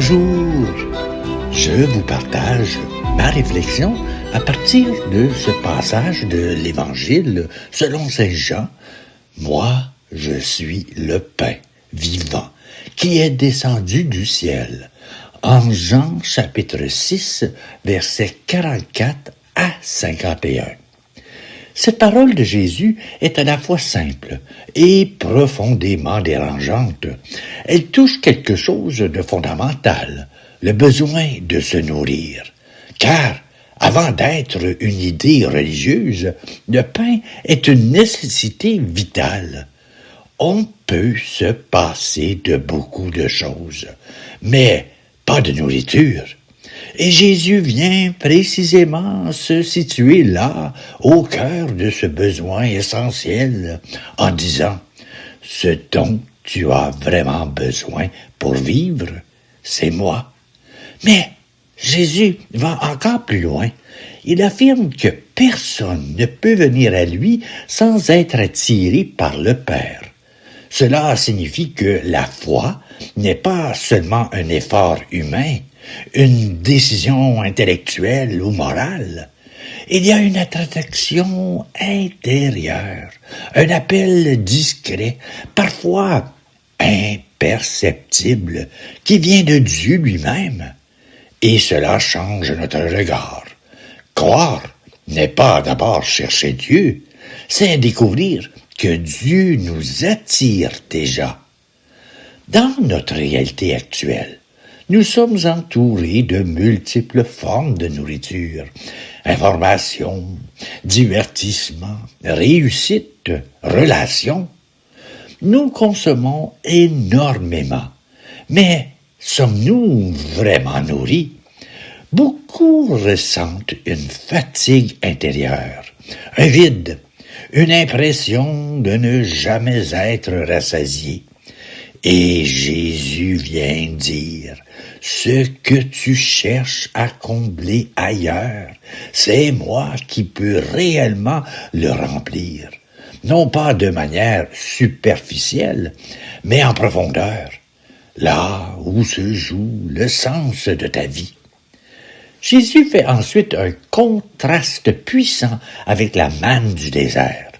Bonjour, je vous partage ma réflexion à partir de ce passage de l'Évangile selon Saint Jean. Moi, je suis le pain vivant qui est descendu du ciel. En Jean chapitre 6, versets 44 à 51. Cette parole de Jésus est à la fois simple et profondément dérangeante. Elle touche quelque chose de fondamental, le besoin de se nourrir. Car, avant d'être une idée religieuse, le pain est une nécessité vitale. On peut se passer de beaucoup de choses, mais pas de nourriture. Et Jésus vient précisément se situer là, au cœur de ce besoin essentiel, en disant « Ce dont tu as vraiment besoin pour vivre, c'est moi. » Mais Jésus va encore plus loin. Il affirme que personne ne peut venir à lui sans être attiré par le Père. Cela signifie que la foi n'est pas seulement un effort humain, une décision intellectuelle ou morale. Il y a une attraction intérieure, un appel discret, parfois imperceptible, qui vient de Dieu lui-même. Et cela change notre regard. Croire n'est pas d'abord chercher Dieu, c'est découvrir que Dieu nous attire déjà. Dans notre réalité actuelle, nous sommes entourés de multiples formes de nourriture, information, divertissement, réussite, relations. Nous consommons énormément, mais sommes-nous vraiment nourris? Beaucoup ressentent une fatigue intérieure, un vide, une impression de ne jamais être rassasié. Et Jésus vient dire, ce que tu cherches à combler ailleurs, c'est moi qui peux réellement le remplir. Non pas de manière superficielle, mais en profondeur, là où se joue le sens de ta vie. Jésus fait ensuite un contraste puissant avec la manne du désert.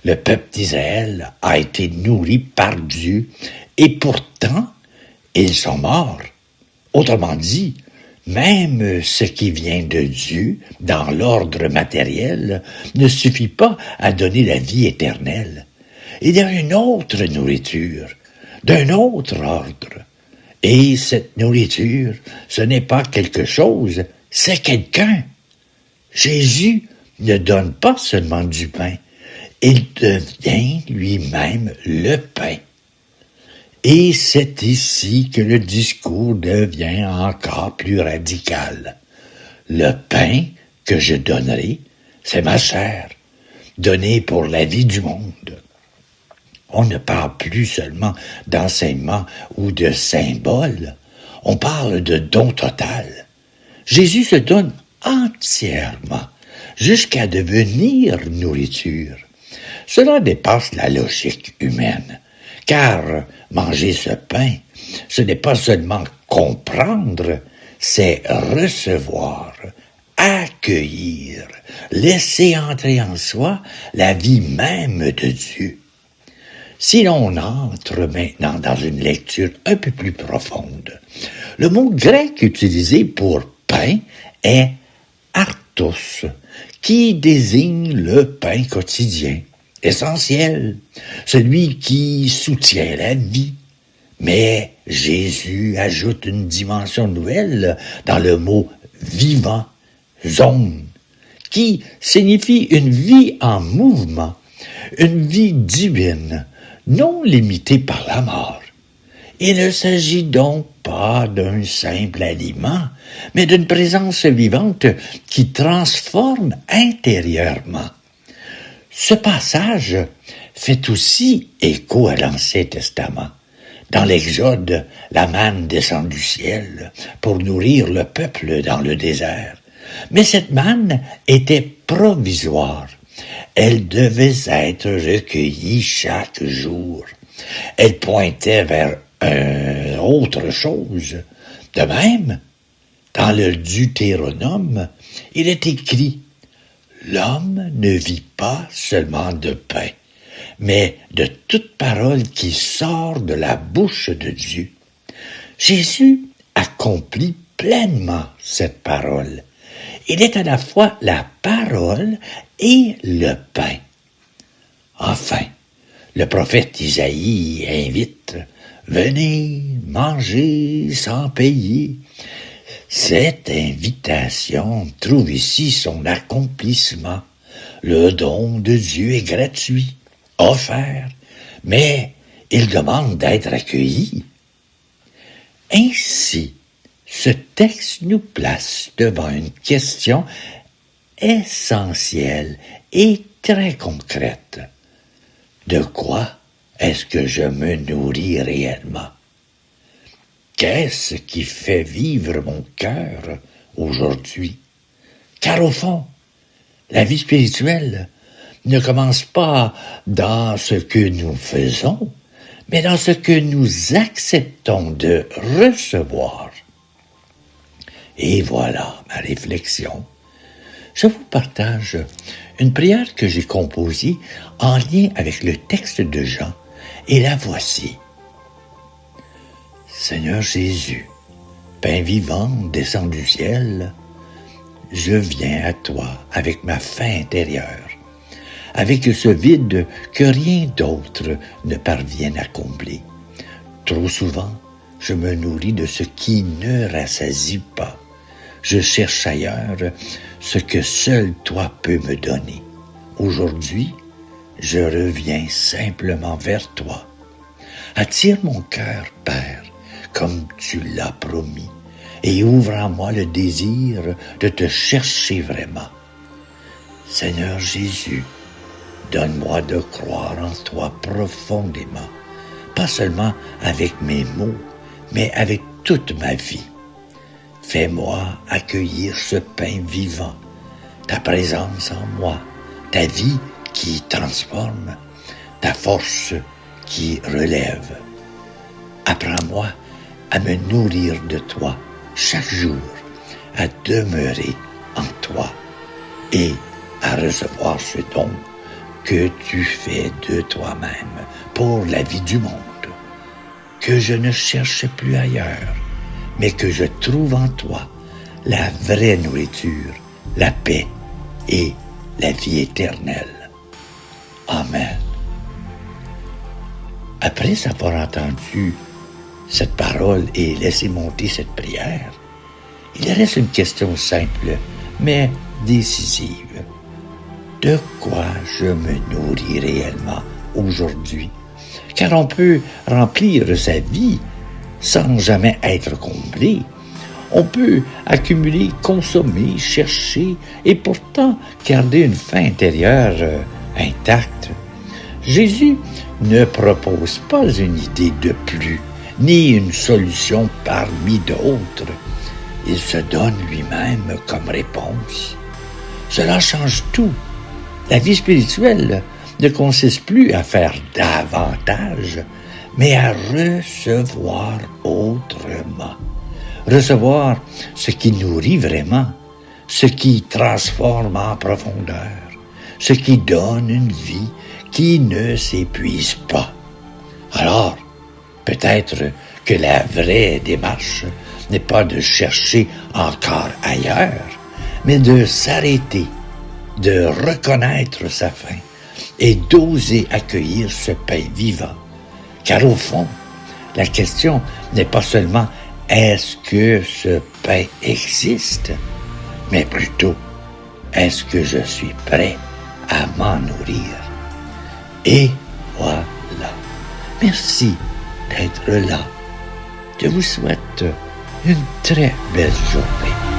Le peuple d'Israël a été nourri par Dieu et pourtant, ils sont morts. Autrement dit, même ce qui vient de Dieu, dans l'ordre matériel, ne suffit pas à donner la vie éternelle. Il y a une autre nourriture, d'un autre ordre. Et cette nourriture, ce n'est pas quelque chose, c'est quelqu'un. Jésus ne donne pas seulement du pain, il devient lui-même le pain. Et c'est ici que le discours devient encore plus radical. Le pain que je donnerai, c'est ma chair, donnée pour la vie du monde. On ne parle plus seulement d'enseignement ou de symboles, on parle de don total. Jésus se donne entièrement, jusqu'à devenir nourriture. Cela dépasse la logique humaine, car manger ce pain, ce n'est pas seulement comprendre, c'est recevoir, accueillir, laisser entrer en soi la vie même de Dieu. Si l'on entre maintenant dans une lecture un peu plus profonde, le mot grec utilisé pour pain est artos, qui désigne le pain quotidien, essentiel, celui qui soutient la vie. Mais Jésus ajoute une dimension nouvelle dans le mot vivant, zone, qui signifie une vie en mouvement, une vie divine, non limitée par la mort. Il ne s'agit donc pas d'un simple aliment, mais d'une présence vivante qui transforme intérieurement. Ce passage fait aussi écho à l'Ancien Testament. Dans l'Exode, la manne descend du ciel pour nourrir le peuple dans le désert. Mais cette manne était provisoire. Elle devait être recueillie chaque jour. Elle pointait vers autre chose, De même, dans le Deutéronome, il est écrit « L'homme ne vit pas seulement de pain, mais de toute parole qui sort de la bouche de Dieu. » Jésus accomplit pleinement cette parole. Il est à la fois la parole et le pain. Enfin, le prophète Isaïe invite « Venez, mangez sans payer ». Cette invitation trouve ici son accomplissement. Le don de Dieu est gratuit, offert, mais il demande d'être accueilli. Ainsi, ce texte nous place devant une question essentielle et très concrète. De quoi est-ce que je me nourris réellement? Qu'est-ce qui fait vivre mon cœur aujourd'hui? Car au fond, la vie spirituelle ne commence pas dans ce que nous faisons, mais dans ce que nous acceptons de recevoir. Et voilà ma réflexion. Je vous partage une prière que j'ai composée en lien avec le texte de Jean, et la voici. Seigneur Jésus, pain vivant descend du ciel, je viens à toi avec ma faim intérieure, avec ce vide que rien d'autre ne parvient à combler. Trop souvent, je me nourris de ce qui ne rassasie pas. Je cherche ailleurs ce que seul toi peux me donner. Aujourd'hui, je reviens simplement vers toi. Attire mon cœur, Père, comme tu l'as promis, et ouvre en moi le désir de te chercher vraiment. Seigneur Jésus, donne-moi de croire en toi profondément, pas seulement avec mes mots, mais avec toute ma vie. Fais-moi accueillir ce pain vivant, ta présence en moi, ta vie qui transforme, ta force qui relève. Apprends-moi à me nourrir de toi chaque jour, à demeurer en toi et à recevoir ce don que tu fais de toi-même pour la vie du monde, que je ne cherche plus ailleurs, mais que je trouve en toi la vraie nourriture, la paix et la vie éternelle. Amen. Après avoir entendu cette parole et laissé monter cette prière, il reste une question simple, mais décisive. De quoi je me nourris réellement aujourd'hui? Car on peut remplir sa vie sans jamais être comblé. On peut accumuler, consommer, chercher et pourtant garder une faim intérieure intacte. Jésus ne propose pas une idée de plus, ni une solution parmi d'autres. Il se donne lui-même comme réponse. Cela change tout. La vie spirituelle ne consiste plus à faire davantage, mais à recevoir autrement. Recevoir ce qui nourrit vraiment, ce qui transforme en profondeur, ce qui donne une vie qui ne s'épuise pas. Alors, peut-être que la vraie démarche n'est pas de chercher encore ailleurs, mais de s'arrêter, de reconnaître sa faim et d'oser accueillir ce pain vivant. Car au fond, la question n'est pas seulement « est-ce que ce pain existe ?», mais plutôt « est-ce que je suis prêt à m'en nourrir ?» Et voilà. Merci d'être là. Je vous souhaite une très belle journée.